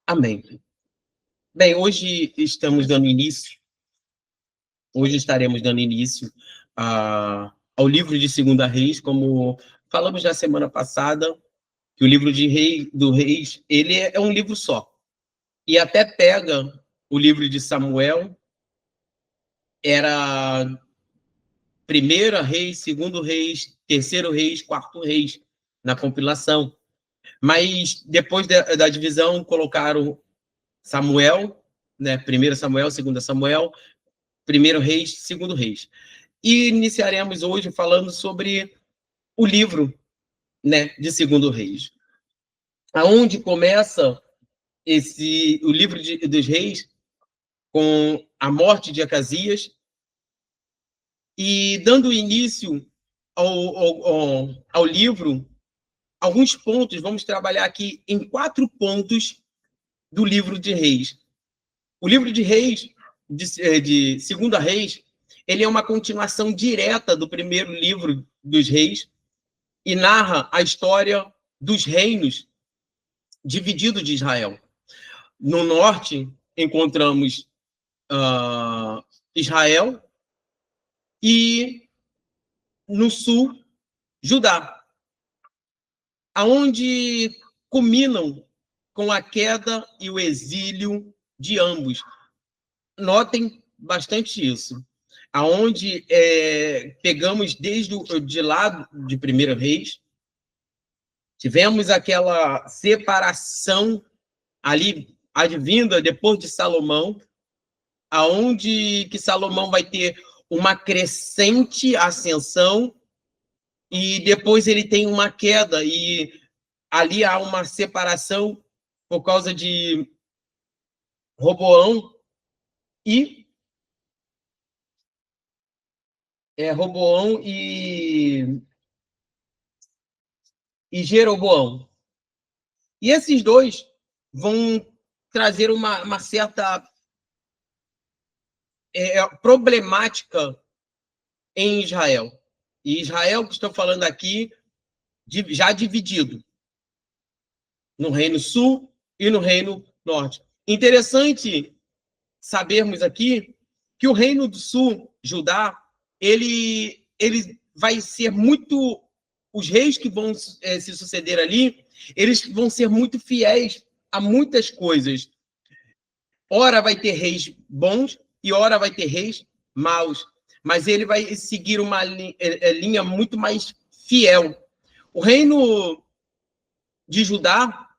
Amém. Bem, hoje estaremos dando início ao livro de Segunda Reis, como falamos na semana passada, que o livro do Reis, ele é um livro só. E até pega o livro de Samuel, era primeiro Reis, segundo Reis, terceiro Reis, quarto Reis, na compilação. Mas depois da divisão, colocaram Samuel, né? Primeiro Samuel, segundo Samuel, primeiro Reis, segundo Reis. E iniciaremos hoje falando sobre o livro, né, de Segundo Reis. Aonde começa o livro dos Reis com a morte de Acasias e dando início ao livro, alguns pontos, vamos trabalhar aqui em 4 pontos do livro de Reis. O livro de Reis, de Segunda Reis, ele é uma continuação direta do primeiro livro dos Reis e narra a história dos reinos divididos de Israel. No norte, encontramos Israel e no sul, Judá, aonde culminam com a queda e o exílio de ambos. Notem bastante isso. Aonde pegamos de lá de Primeiro Reis, tivemos aquela separação ali advinda depois de Salomão, aonde que Salomão vai ter uma crescente ascensão e depois ele tem uma queda e ali há uma separação por causa de Roboão e Jeroboão. E esses dois vão trazer uma certa problemática em Israel. E Israel, que estou falando aqui, já dividido no Reino Sul e no Reino Norte. Interessante sabermos aqui que o Reino do Sul, Judá, ele vai ser muito... Os reis que vão se suceder ali, eles vão ser muito fiéis a muitas coisas. Ora vai ter reis bons e ora vai ter reis maus. Mas ele vai seguir uma linha muito mais fiel. O reino de Judá,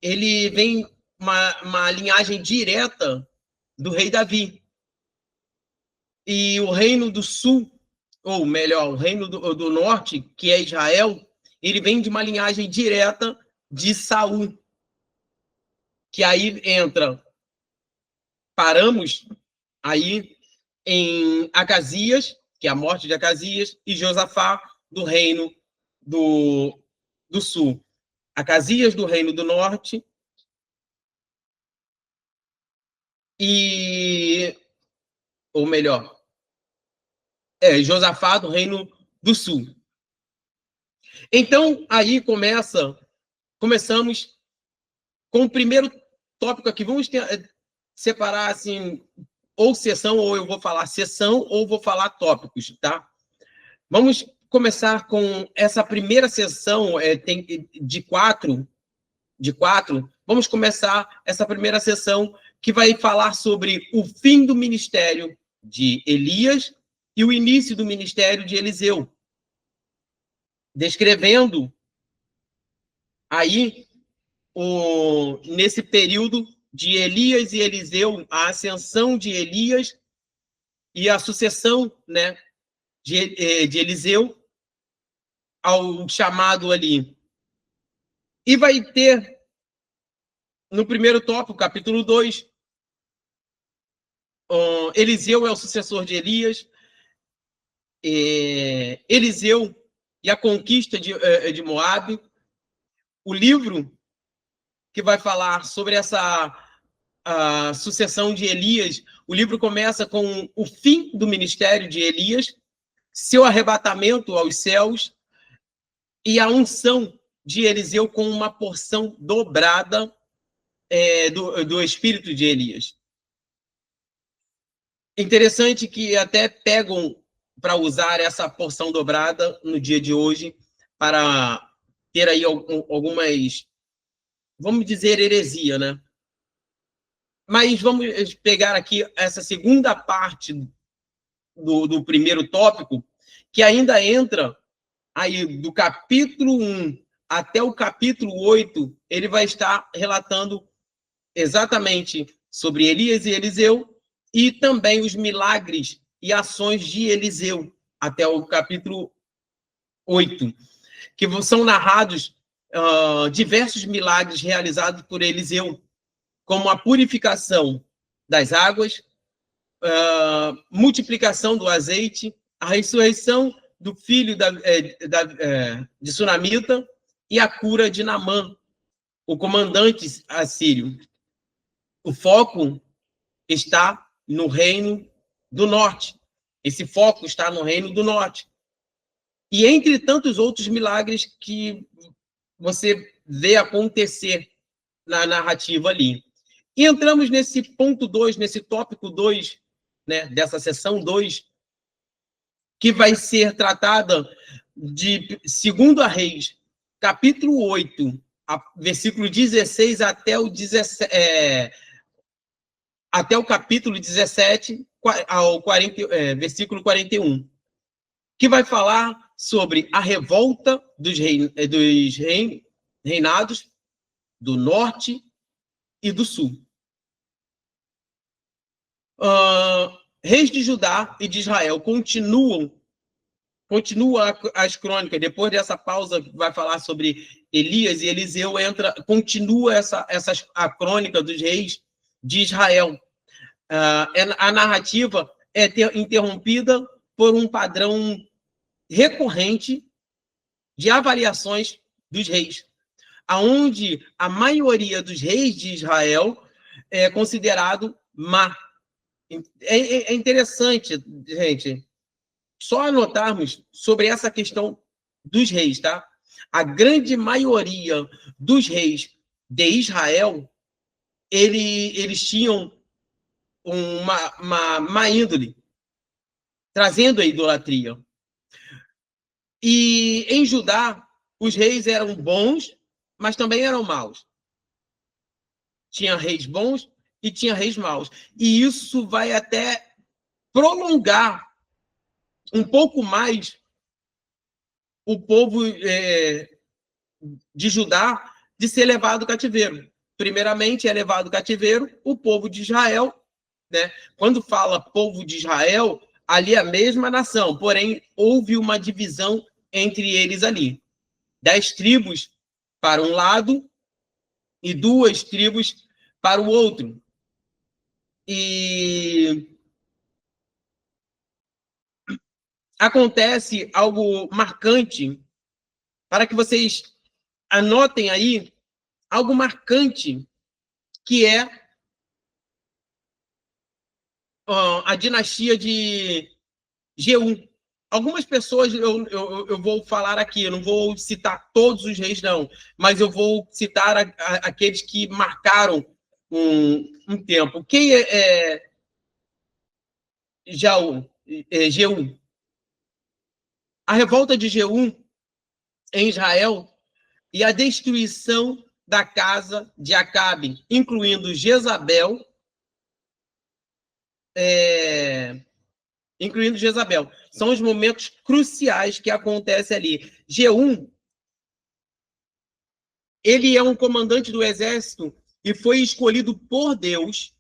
ele vem uma linhagem direta do rei Davi. E o reino do sul, ou melhor, o reino do norte, que é Israel, ele vem de uma linhagem direta de Saul. Que aí paramos aí em Acasias, que é a morte de Acasias, e Josafá, do reino do sul. Acasias, do reino do norte, ou melhor, Josafá, do reino do sul. Então, aí começamos com o primeiro tópico aqui. Vamos separar, assim, ou sessão, ou eu vou falar sessão, ou vou falar tópicos, tá? Vamos começar com essa primeira sessão, de quatro. Vamos começar essa primeira sessão, que vai falar sobre o fim do ministério de Elias e o início do ministério de Eliseu, descrevendo aí, nesse período de Elias e Eliseu, a ascensão de Elias e a sucessão, né, de Eliseu ao chamado ali. E vai ter, no primeiro tópico, capítulo 2, Eliseu é o sucessor de Elias, Eliseu e a conquista de Moabe. O livro que vai falar sobre essa sucessão de Elias, o livro começa com o fim do ministério de Elias, seu arrebatamento aos céus e a unção de Eliseu com uma porção dobrada do espírito de Elias. Interessante que até pegam para usar essa porção dobrada no dia de hoje para ter aí algumas, vamos dizer, heresia, né? Mas vamos pegar aqui essa segunda parte do primeiro tópico, que ainda entra aí do capítulo 1 até o capítulo 8, ele vai estar relatando exatamente sobre Elias e Eliseu e também os milagres e ações de Eliseu, até o capítulo 8, que são narrados diversos milagres realizados por Eliseu, como a purificação das águas, multiplicação do azeite, a ressurreição do filho de Sunamita e a cura de Naamã, o comandante assírio. O foco está no reino do norte. Esse foco está no reino do norte. E entre tantos outros milagres que você vê acontecer na narrativa ali. E entramos nesse ponto 2, nesse tópico 2, né, dessa sessão 2, que vai ser tratada de 2 Reis, capítulo 8, versículo 16 até o 17, até o capítulo 17, ao 40, versículo 41, que vai falar sobre a revolta dos reinados do norte e do sul. Reis de Judá e de Israel continua as crônicas. Depois dessa pausa, vai falar sobre Elias e Eliseu, continua a crônica dos reis de Israel. A narrativa é interrompida por um padrão recorrente de avaliações dos reis, aonde a maioria dos reis de Israel é considerado má. É interessante, gente, só anotarmos sobre essa questão dos reis, tá? A grande maioria dos reis de Israel, eles tinham uma má índole, trazendo a idolatria. E em Judá, os reis eram bons, mas também eram maus. Tinha reis bons e tinha reis maus. E isso vai até prolongar um pouco mais o povo de Judá de ser levado ao cativeiro. Primeiramente, é levado ao cativeiro o povo de Israel, né? Quando fala povo de Israel, ali é a mesma nação, porém, houve uma divisão entre eles ali. 10 tribos para um lado e 2 tribos para o outro. E acontece algo marcante, para que vocês anotem aí, algo marcante, que é a dinastia de Jeú. Algumas pessoas eu vou falar aqui, eu não vou citar todos os reis, não, mas eu vou citar aqueles que marcaram um tempo. Quem é Jeú? A revolta de Jeú em Israel e a destruição da casa de Acabe, incluindo Jezabel, São os momentos cruciais que acontecem ali. Jeú, ele é um comandante do exército e foi escolhido por Deus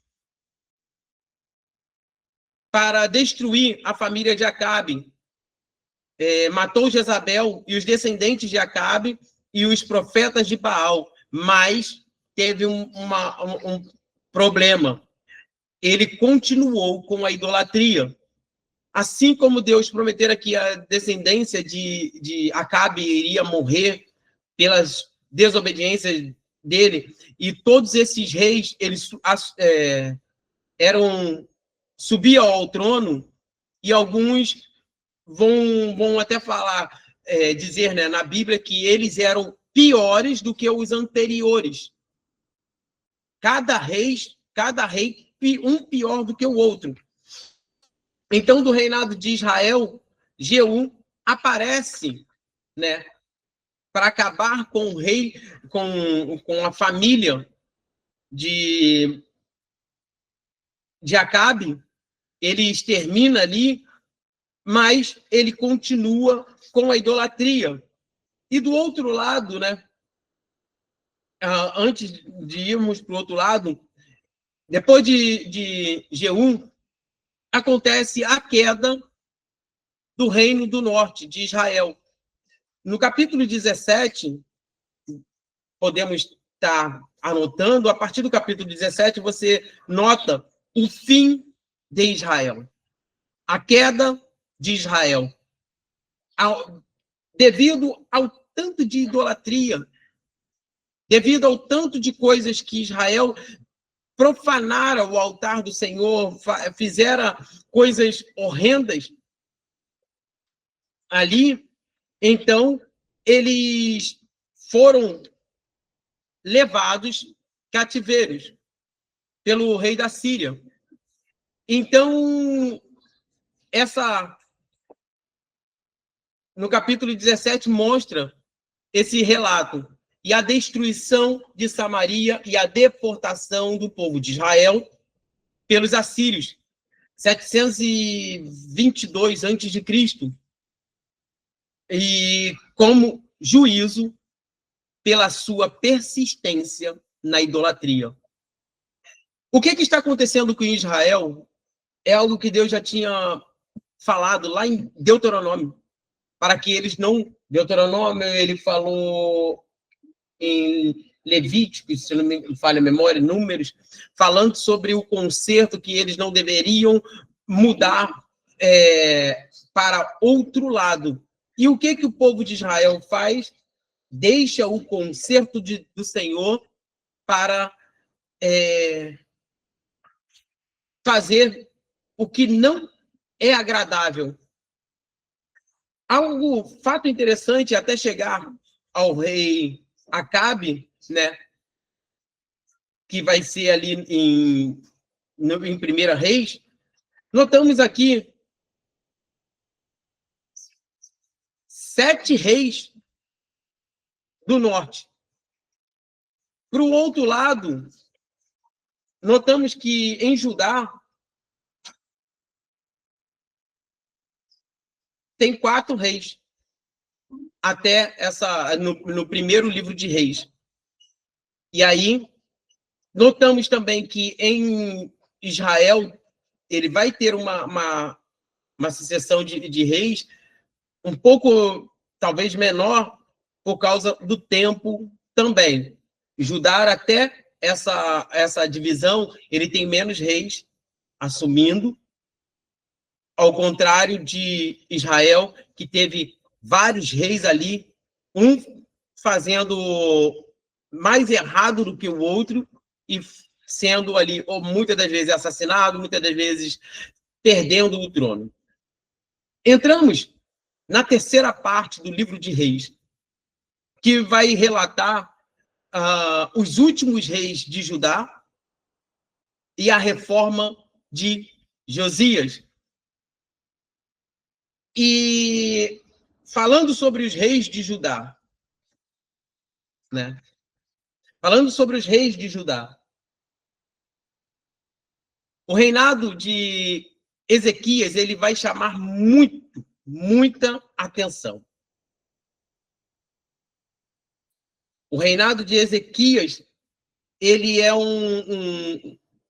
para destruir a família de Acabe. Matou Jezabel e os descendentes de Acabe e os profetas de Baal, mas teve um problema. Ele continuou com a idolatria. Assim como Deus prometera que a descendência de Acabe iria morrer pelas desobediências dele, e todos esses reis, eles subiam ao trono, e alguns vão até falar, dizer, né, na Bíblia, que eles eram piores do que os anteriores. cada rei, um pior do que o outro. Então, do reinado de Israel, Jeú aparece, né, para acabar com o rei, com a família de Acabe. Ele extermina ali, mas ele continua com a idolatria. E do outro lado, né, antes de irmos para o outro lado, depois de Jeú, acontece a queda do reino do norte, de Israel. No capítulo 17, podemos estar anotando, a partir do capítulo 17, você nota o fim de Israel, a queda de Israel. Devido ao tanto de idolatria, devido ao tanto de coisas que Israel profanara o altar do Senhor, fizera coisas horrendas ali, então eles foram levados cativeiros pelo rei da Síria. Então, no capítulo 17 mostra esse relato e a destruição de Samaria e a deportação do povo de Israel pelos assírios, 722 a.C., e como juízo pela sua persistência na idolatria. O que está acontecendo com Israel é algo que Deus já tinha falado lá em Deuteronômio, para que eles não... Deuteronômio, ele falou em Levítico, se não me falha a memória, Números, falando sobre o conserto, que eles não deveriam mudar para outro lado. E o que o povo de Israel faz? Deixa o conserto do Senhor para fazer o que não é agradável. Fato interessante, até chegar ao rei Acabe, né, que vai ser ali em 1 Reis, notamos aqui 7 reis do norte. Para o outro lado, notamos que em Judá tem 4 reis, até no primeiro livro de Reis. E aí, notamos também que em Israel, ele vai ter uma sucessão de reis um pouco, talvez, menor, por causa do tempo também. Judá, até essa divisão, ele tem menos reis assumindo, ao contrário de Israel, que teve vários reis ali, um fazendo mais errado do que o outro e sendo ali, ou muitas das vezes assassinado, muitas das vezes perdendo o trono. Entramos na terceira parte do livro de Reis, que vai relatar os últimos reis de Judá e a reforma de Josias. E falando sobre os reis de Judá, né? Falando sobre os reis de Judá, o reinado de Ezequias, ele vai chamar muita atenção. O reinado de Ezequias, ele é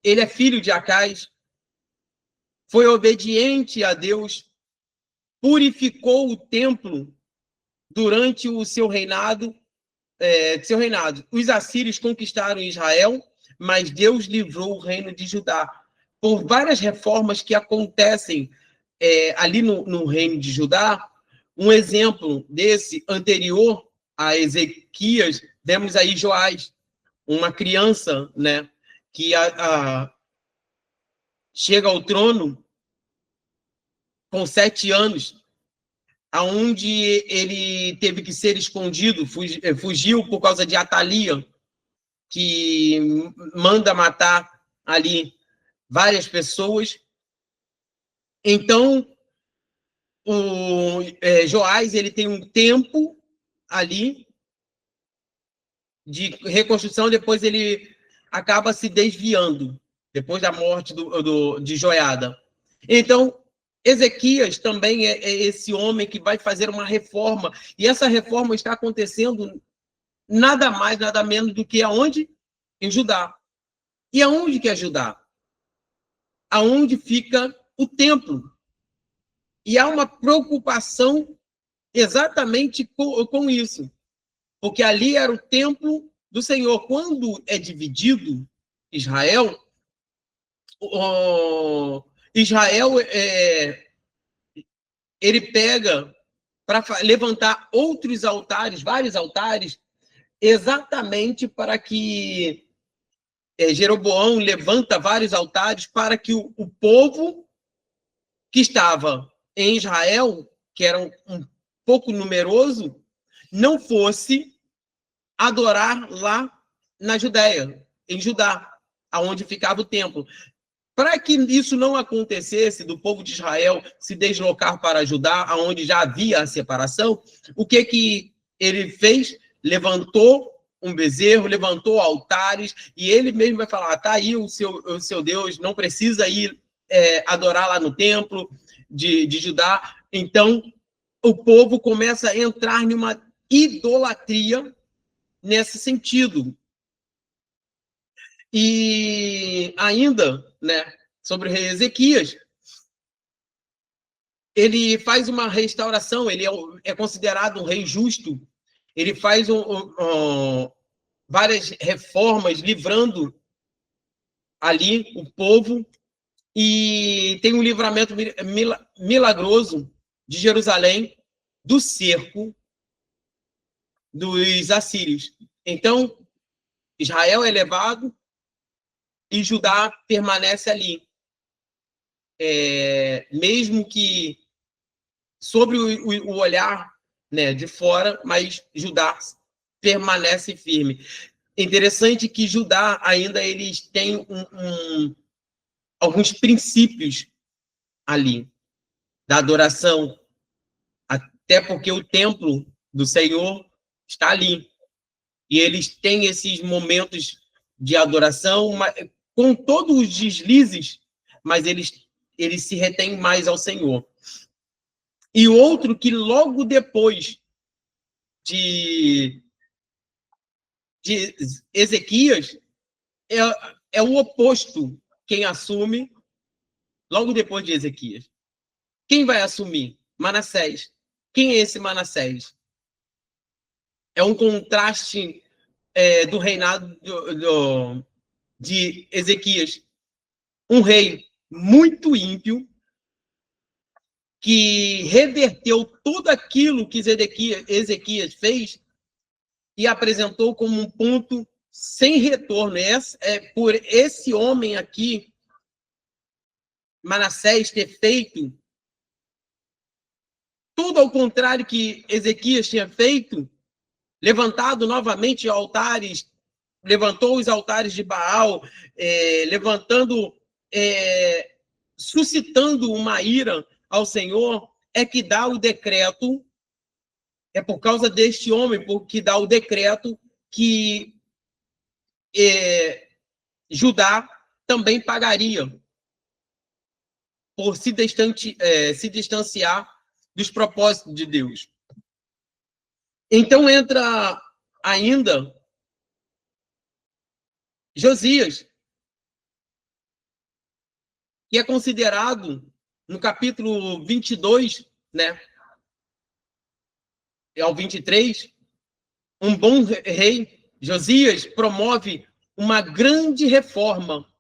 ele é filho de Acais, foi obediente a Deus, purificou o templo durante o seu reinado. Os assírios conquistaram Israel, mas Deus livrou o reino de Judá. Por várias reformas que acontecem ali no reino de Judá, um exemplo desse anterior a Ezequias, vemos aí Joás, uma criança, né, que chega ao trono com 7 anos, aonde ele teve que ser escondido, fugiu por causa de Atalia. que manda matar ali várias pessoas. Então, o Joás, ele tem um tempo ali de reconstrução, depois ele acaba se desviando, depois da morte de Joiada. Então, Ezequias também é esse homem que vai fazer uma reforma, e essa reforma está acontecendo nada mais, nada menos do que aonde? Em Judá. E aonde que é Judá? Aonde fica o templo. E há uma preocupação exatamente com isso, porque ali era o templo do Senhor. Quando é dividido Israel, Israel ele pega para levantar outros altares, vários altares, exatamente para que Jeroboão levanta vários altares para que o povo que estava em Israel, que era um pouco numeroso, não fosse adorar lá na Judéia, em Judá, aonde ficava o templo. Para que isso não acontecesse, do povo de Israel se deslocar para Judá, aonde já havia a separação, o que ele fez? Levantou um bezerro, levantou altares, e ele mesmo vai falar, tá aí o seu Deus, não precisa ir adorar lá no templo de Judá. Então, o povo começa a entrar em uma idolatria nesse sentido. E ainda, né, sobre o rei Ezequias, ele faz uma restauração, ele é considerado um rei justo, ele faz várias reformas, livrando ali o povo, e tem um livramento milagroso de Jerusalém do cerco dos assírios. Então, Israel é levado e Judá permanece ali. Mesmo que sobre o olhar, né, de fora, mas Judá permanece firme. Interessante que Judá ainda eles têm alguns princípios ali da adoração, até porque o templo do Senhor está ali. E eles têm esses momentos de adoração, com todos os deslizes, mas eles se retêm mais ao Senhor. E outro que logo depois de Ezequias é o oposto. Quem assume logo depois de Ezequias? Quem vai assumir? Manassés. Quem é esse Manassés? É um contraste do reinado de Ezequias. Um rei muito ímpio, que reverteu tudo aquilo que Ezequias fez e apresentou como um ponto sem retorno. Por esse homem aqui, Manassés, ter feito tudo ao contrário que Ezequias tinha feito, levantado novamente altares, levantou os altares de Baal, suscitando uma ira ao Senhor, é que dá o decreto, é por causa deste homem que dá o decreto que Judá também pagaria por se distanciar dos propósitos de Deus. Então entra ainda Josias, que é considerado, no capítulo 22, né, ao 23, um bom rei. Josias promove uma grande reforma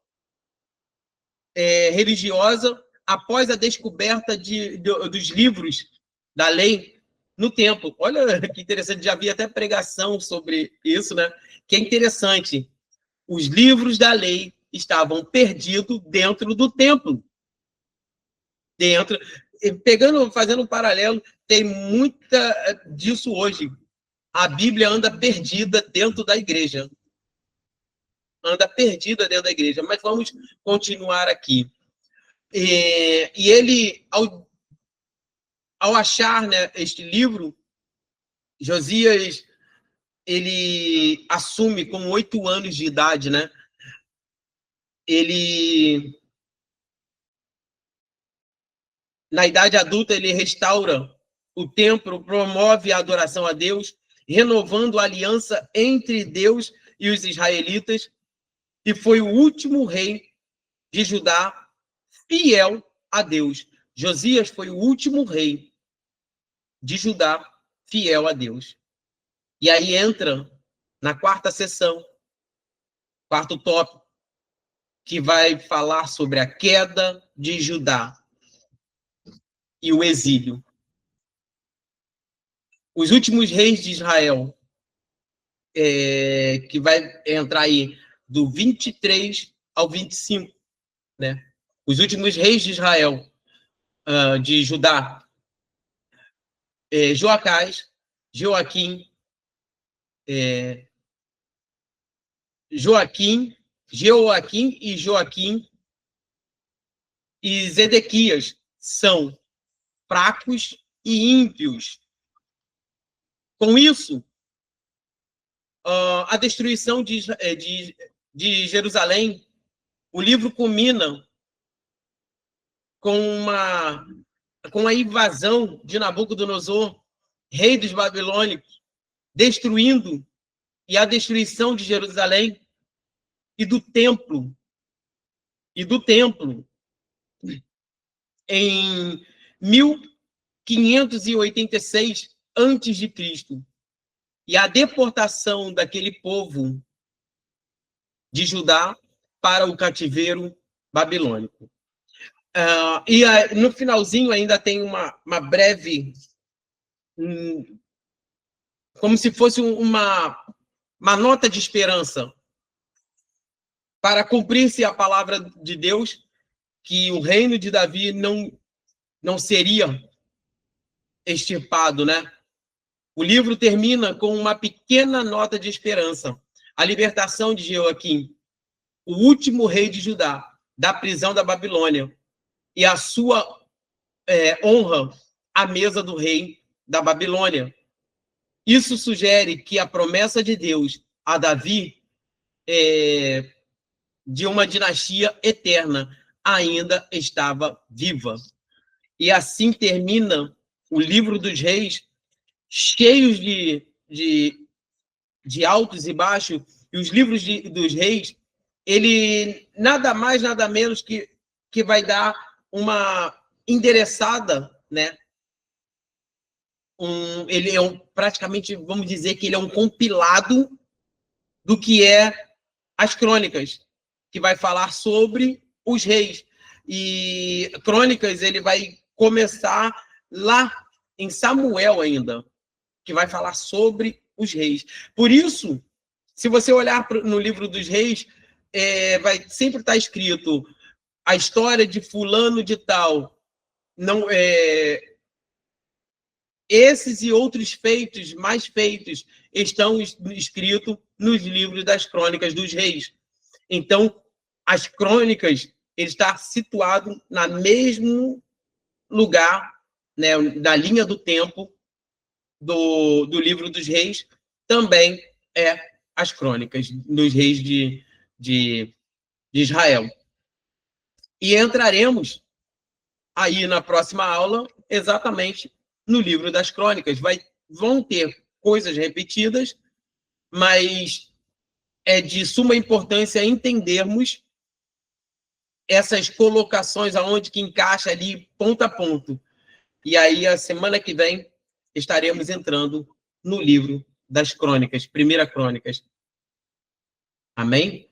religiosa após a descoberta dos livros da lei no templo. Olha que interessante, já havia até pregação sobre isso, né? Que é interessante. Os livros da lei estavam perdidos dentro do templo. Fazendo um paralelo, tem muita disso hoje. A Bíblia anda perdida dentro da igreja. anda perdida dentro da igreja. Mas vamos continuar aqui. E ele, ao achar, né, este livro, Josias, ele assume com 8 anos de idade, né? Ele, na idade adulta, ele restaura o templo, promove a adoração a Deus, renovando a aliança entre Deus e os israelitas, e foi o último rei de Judá fiel a Deus. Josias foi o último rei de Judá fiel a Deus. E aí entra na quarta sessão, quarto tópico, que vai falar sobre a queda de Judá e o exílio. Os últimos reis de Israel, que vai entrar aí do 23 ao 25, né? Os últimos reis de Israel, de Judá, Joacás, Joaquim, Jeoaquim e Joaquim e Zedequias são fracos e ímpios. Com isso, a destruição de Jerusalém, o livro culmina com a invasão de Nabucodonosor, rei dos babilônicos, destruindo e a destruição de Jerusalém e do templo. Em 1586 a.C., e a deportação daquele povo de Judá para o cativeiro babilônico. No finalzinho ainda tem uma breve, como se fosse uma nota de esperança para cumprir-se a palavra de Deus, que o reino de Davi não seria extirpado, né? O livro termina com uma pequena nota de esperança. A libertação de Jeoaquim, o último rei de Judá, da prisão da Babilônia, e a sua honra à mesa do rei da Babilônia. Isso sugere que a promessa de Deus a Davi, de uma dinastia eterna, ainda estava viva. E assim termina o livro dos reis, cheios de altos e baixos, e os livros dos reis, ele nada mais, nada menos que vai dar uma endereçada, né? Ele é praticamente, vamos dizer que ele é um compilado do que é as crônicas, que vai falar sobre os reis. E Crônicas, ele vai começar lá em Samuel ainda, que vai falar sobre os reis. Por isso, se você olhar no livro dos reis, vai sempre estar escrito a história de fulano de tal. Não, esses e outros feitos, mais feitos, estão escritos nos livros das crônicas dos reis. Então, as crônicas, ele está situado no mesmo lugar, né, na linha do tempo do livro dos reis, também as crônicas dos reis de Israel. E entraremos aí na próxima aula exatamente no livro das crônicas. Vão ter coisas repetidas, mas é de suma importância entendermos essas colocações aonde que encaixa ali ponto a ponto. E aí, a semana que vem, estaremos entrando no livro das crônicas, Primeira Crônicas. Amém?